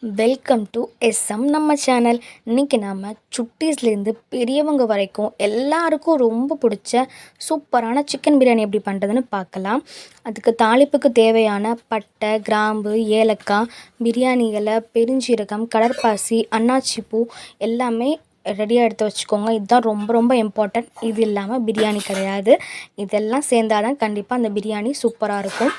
Welcome to SM நம்ம channel. இன்றைக்கி நாம் சுட்டீஸ்லேருந்து பெரியவங்க வரைக்கும் எல்லாருக்கும் ரொம்ப பிடிச்ச சூப்பரான சிக்கன் பிரியாணி எப்படி பண்ணுறதுன்னு பார்க்கலாம். அதுக்கு தாளிப்புக்கு தேவையான பட்டை, கிராம்பு, ஏலக்காய், பிரியாணி இலை, பெருஞ்சீரகம், கடற்பாசி, அன்னாச்சிப்பூ எல்லாமே ரெடியாக எடுத்து வச்சுக்கோங்க. இதுதான் ரொம்ப ரொம்ப இம்பார்ட்டன்ட். இது இல்லாமல் பிரியாணி கிடையாது. இதெல்லாம் சேர்ந்தால் தான் கண்டிப்பாக அந்த பிரியாணி சூப்பராக இருக்கும்.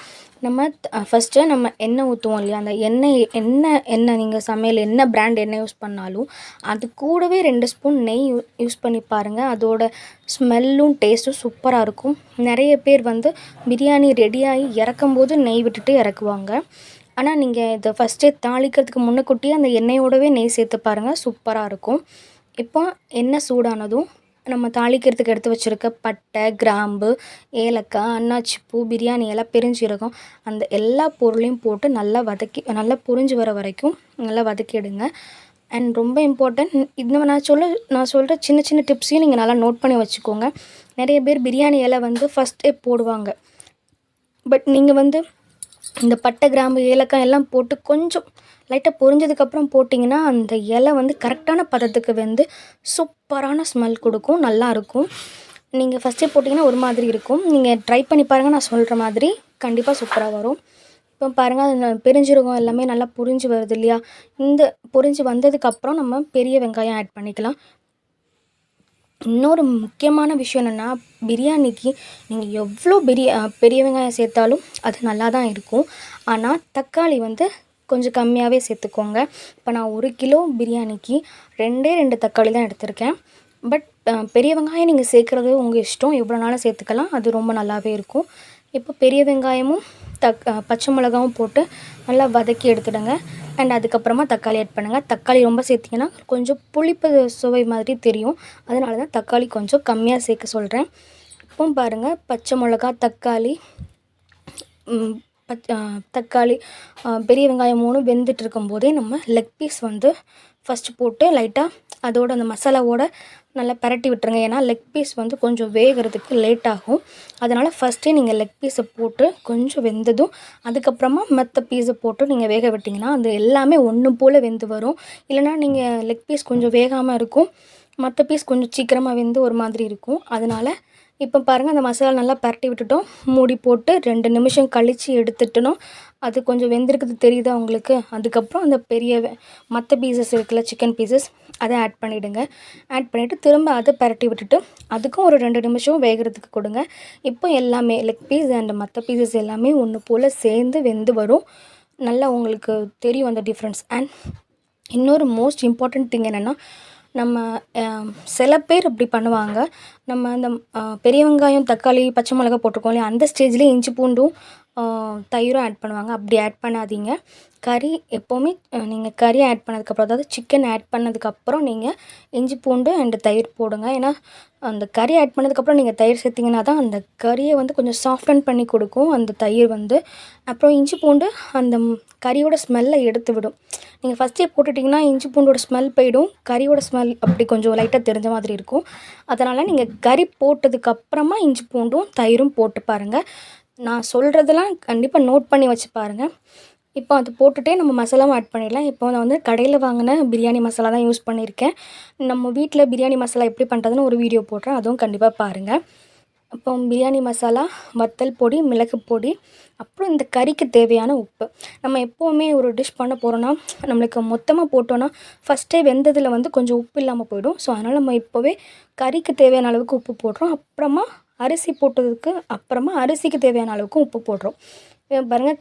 நம்ம ஃபஸ்ட்டு நம்ம எண்ணெய் ஊற்றுவோம் இல்லையா, அந்த எண்ணெய் நீங்கள் சமையல் என்ன பிராண்ட் எண்ணெய் யூஸ் பண்ணாலும் அது கூடவே 2 ஸ்பூன் நெய் யூஸ் பண்ணி பாருங்கள். அதோட ஸ்மெல்லும் டேஸ்ட்டும் சூப்பராக இருக்கும். நிறைய பேர் பிரியாணி ரெடியாகி இறக்கும்போது நெய் விட்டுட்டு இறக்குவாங்க. ஆனால் நீங்கள் இதை ஃபஸ்ட்டே தாளிக்கிறதுக்கு முன்னக்கூட்டியே அந்த எண்ணெயோடவே நெய் சேர்த்து பாருங்கள், சூப்பராக இருக்கும். இப்போ எண்ணெய் சூடானதும் நம்ம தாளிக்கிறதுக்கு எடுத்து வச்சுருக்க பட்டை, கிராம்பு, ஏலக்காய், அன்னாச்சிப்பூ, பிரியாணி இலை, பெருஞ்சீரகம் அந்த எல்லா பொருளையும் போட்டு நல்லா பொரிஞ்சு வர வரைக்கும் நல்லா வதக்கிடுங்க. அண்ட் ரொம்ப இம்பார்ட்டன்ட், இந்த நான் சொல்கிற சின்ன சின்ன டிப்ஸையும் நீங்கள் நல்லா நோட் பண்ணி வச்சுக்கோங்க. நிறைய பேர் பிரியாணி இலை ஃபஸ்ட்டே போடுவாங்க. பட் நீங்கள் இந்த பட்டை, கிராம்பு, ஏலக்காய் எல்லாம் போட்டு கொஞ்சம் லைட்டாக பொரிஞ்சதுக்கப்புறம் போட்டிங்கன்னா அந்த இலை கரெக்டான பதத்துக்கு சூப்பரான ஸ்மெல் கொடுக்கும், நல்லாயிருக்கும். நீங்கள் ஃபஸ்ட்டே போட்டிங்கன்னா ஒரு மாதிரி இருக்கும். நீங்கள் ட்ரை பண்ணி பாருங்கள், நான் சொல்கிற மாதிரி கண்டிப்பாக சூப்பராக வரும். இப்போ பாருங்கள், அது பெருஞ்சீரகம் எல்லாமே நல்லா பொரிஞ்சு வருது இல்லையா. இந்த பொரிஞ்சு வந்ததுக்கப்புறம் நம்ம பெரிய வெங்காயம் ஆட் பண்ணிக்கலாம். இன்னொரு முக்கியமான விஷயம் என்னென்னா, பிரியாணிக்கு நீங்கள் எவ்வளோ பெரிய வெங்காயம் சேர்த்தாலும் அது நல்லா தான் இருக்கும். ஆனால் தக்காளி கொஞ்சம் கம்மியாகவே சேர்த்துக்கோங்க. இப்போ நான் 1 கிலோ பிரியாணிக்கு 2 தக்காளி தான் எடுத்திருக்கேன். பட் பெரிய வெங்காயம் நீங்கள் சேர்க்குறது உங்கள் இஷ்டம், எவ்வளோ நாளும் சேர்த்துக்கலாம், அது ரொம்ப நல்லாவே இருக்கும். இப்போ பெரிய வெங்காயமும் பச்சை மிளகாவும் போட்டு நல்லா வதக்கி எடுத்துடுங்க. அண்ட் அதுக்கப்புறமா தக்காளி ஆட் பண்ணுங்கள். தக்காளி ரொம்ப சேர்த்திங்கன்னா கொஞ்சம் புளிப்பு சுவை மாதிரி தெரியும். அதனால தான் தக்காளி கொஞ்சம் கம்மியாக சேர்க்க சொல்கிறேன். இப்போ பாருங்கள், பச்சை மிளகா, தக்காளி, பெரிய வெங்காயம் 3 வெந்துட்டு இருக்கும்போதே நம்ம லெக் பீஸ் ஃபஸ்ட்டு போட்டு லைட்டாக அதோட அந்த மசாலாவோட நல்லா பரட்டி விட்டுருங்க. ஏன்னா லெக் பீஸ் கொஞ்சம் வேகிறதுக்கு லேட் ஆகும். அதனால் ஃபஸ்ட்டே நீங்கள் லெக் பீஸை போட்டு கொஞ்சம் வெந்ததும் அதுக்கப்புறமா மற்ற பீஸை போட்டு நீங்கள் வேக விட்டிங்கன்னா அது எல்லாமே ஒன்று போல் வெந்து வரும். இல்லைனா நீங்கள் லெக் பீஸ் கொஞ்சம் வேகாமல் இருக்கும், மற்ற பீஸ் கொஞ்சம் சீக்கிரமாக வெந்து ஒரு மாதிரி இருக்கும். அதனால் இப்போ பாருங்கள், அந்த மசாலா நல்லா பரட்டி விட்டுட்டோம். மூடி போட்டு 2 நிமிஷம் கழித்து எடுத்துட்டோம். அது கொஞ்சம் வெந்திருக்குது தெரியுதா உங்களுக்கு. அதுக்கப்புறம் அந்த மற்ற பீசஸ் இருக்குல்ல, சிக்கன் பீசஸ், அதை ஆட் பண்ணிவிடுங்க. ஆட் பண்ணிவிட்டு திரும்ப அதை பரட்டி விட்டுட்டு அதுக்கும் ஒரு 2 நிமிஷம் வேகிறதுக்கு கொடுங்க. இப்போ எல்லாமே லெக் பீஸ் அண்ட் மற்ற பீசஸ் எல்லாமே ஒன்று போல் சேர்ந்து வெந்து வரும். நல்லா உங்களுக்கு தெரியும் அந்த டிஃப்ரென்ஸ். அண்ட் இன்னொரு மோஸ்ட் இம்பார்ட்டண்ட் திங் என்னென்னா, நம்ம சில பேர் அப்படி பண்ணுவாங்க. நம்ம அந்த பெரிய வெங்காயம், தக்காளி, பச்சை மிளகா போட்டிருக்கோம் இல்லையா, அந்த ஸ்டேஜ்லேயே இஞ்சி பூண்டும் தயிரும் ஆட் பண்ணுவாங்க. அப்படி ஆட் பண்ணாதீங்க. கறி எப்போவுமே நீங்கள் கறி ஆட் பண்ணதுக்கப்புறம், அதாவது சிக்கன் ஆட் பண்ணதுக்கப்புறம் நீங்கள் இஞ்சி பூண்டு அண்டு தயிர் போடுங்க. ஏன்னா அந்த கறி ஆட் பண்ணதுக்கப்புறம் நீங்கள் தயிர் சேர்த்திங்கன்னா தான் அந்த கறியை கொஞ்சம் சாஃப்டன் பண்ணி கொடுக்கும் அந்த தயிர். அப்புறம் இஞ்சி பூண்டு அந்த கறியோட ஸ்மெல்லை எடுத்து விடும். நீங்கள் ஃபஸ்ட்டே போட்டுட்டிங்கன்னா இஞ்சி பூண்டோட ஸ்மெல் போயிடும், கறியோட ஸ்மெல் அப்படி கொஞ்சம் லைட்டாக தெரிஞ்ச மாதிரி இருக்கும். அதனால் நீங்கள் கறி போட்டதுக்கப்புறமா இஞ்சி பூண்டும் தயிரும் போட்டு பாருங்கள். நான் சொல்கிறதெல்லாம் கண்டிப்பாக நோட் பண்ணி வச்சு பாருங்கள். இப்போ அது போட்டுகிட்டே நம்ம மசாலாவும் ஆட் பண்ணிடலாம். இப்போ நான் கடையில் வாங்கின பிரியாணி மசாலா தான் யூஸ் பண்ணியிருக்கேன். நம்ம வீட்டில் பிரியாணி மசாலா எப்படி பண்ணுறதுன்னு ஒரு வீடியோ போடுறேன், அதுவும் கண்டிப்பாக பாருங்கள். இப்போ பிரியாணி மசாலா, வத்தல் பொடி, மிளகு பொடி, அப்புறம் இந்த கறிக்கு தேவையான உப்பு. நம்ம எப்போவுமே ஒரு டிஷ் பண்ண போகிறோன்னா நம்மளுக்கு மொத்தமாக போட்டோன்னா ஃபஸ்ட்டே வெந்ததில் கொஞ்சம் உப்பு இல்லாமல் போயிடும். ஸோ அதனால் நம்ம இப்போவே கறிக்கு தேவையான அளவுக்கு உப்பு போடுறோம். அப்புறமா அரிசி போட்டதுக்கு அப்புறமா அரிசிக்கு தேவையான அளவுக்கு உப்பு போடுறோம். பாருங்கள்,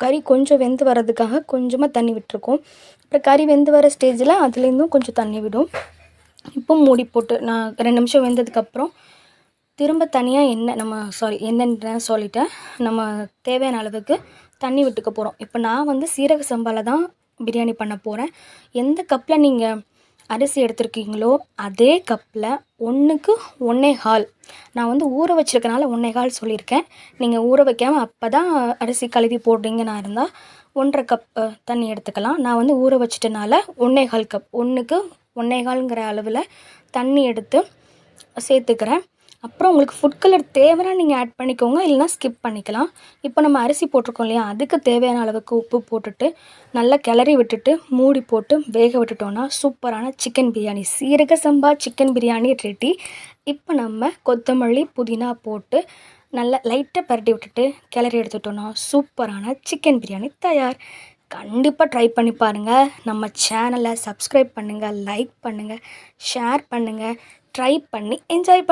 கறி கொஞ்சம் வெந்து வர்றதுக்காக கொஞ்சமாக தண்ணி விட்டுருக்கோம். அப்புறம் கறி வெந்து வர ஸ்டேஜில் அதுலேருந்தும் கொஞ்சம் தண்ணி விடும். இப்போ மூடி போட்டு நான் 2 நிமிஷம் வெந்ததுக்கப்புறம் திரும்ப தனியாக என்னென்னு சொல்லிட்டேன். நம்ம தேவையான அளவுக்கு தண்ணி விட்டுக்க போகிறோம். இப்போ நான் சீரக சம்பாவில் தான் பிரியாணி பண்ண போகிறேன். எந்த கப்பில் நீங்கள் அரிசி எடுத்துருக்கீங்களோ அதே கப்பில் 1க்கு 1.25. நான் ஊற வச்சுருக்கனால 1.25 சொல்லியிருக்கேன். நீங்கள் ஊற வைக்காமல் அப்போ தான் அரிசி கழுவி போடுறீங்கன்னா இருந்தால் 1.5 கப் தண்ணி எடுத்துக்கலாம். நான் ஊற வச்சிட்டனால 1.25 கப், 1க்கு 1.25ங்கிற அளவில் தண்ணி எடுத்து சேர்த்துக்கிறேன். அப்புறம் உங்களுக்கு ஃபுட் கலர் தேவைன்னா நீங்கள் ஆட் பண்ணிக்கோங்க, இல்லைனா ஸ்கிப் பண்ணிக்கலாம். இப்போ நம்ம அரிசி போட்டிருக்கோம் இல்லையா, அதுக்கு தேவையான அளவுக்கு உப்பு போட்டுட்டு நல்லா கிளறி விட்டுட்டு மூடி போட்டு வேக விட்டுட்டோன்னா சூப்பரான சிக்கன் பிரியாணி, சீரக சம்பா சிக்கன் பிரியாணி ரெடி. இப்போ நம்ம கொத்தமல்லி புதினா போட்டு நல்லா லைட்டாக பரட்டி விட்டுட்டு கிளறி எடுத்துட்டோன்னா சூப்பரான சிக்கன் பிரியாணி தயார். கண்டிப்பாக ட்ரை பண்ணி பாருங்கள். நம்ம சேனலை சப்ஸ்கிரைப் பண்ணுங்கள், லைக் பண்ணுங்கள், ஷேர் பண்ணுங்கள். ட்ரை பண்ணி என்ஜாய்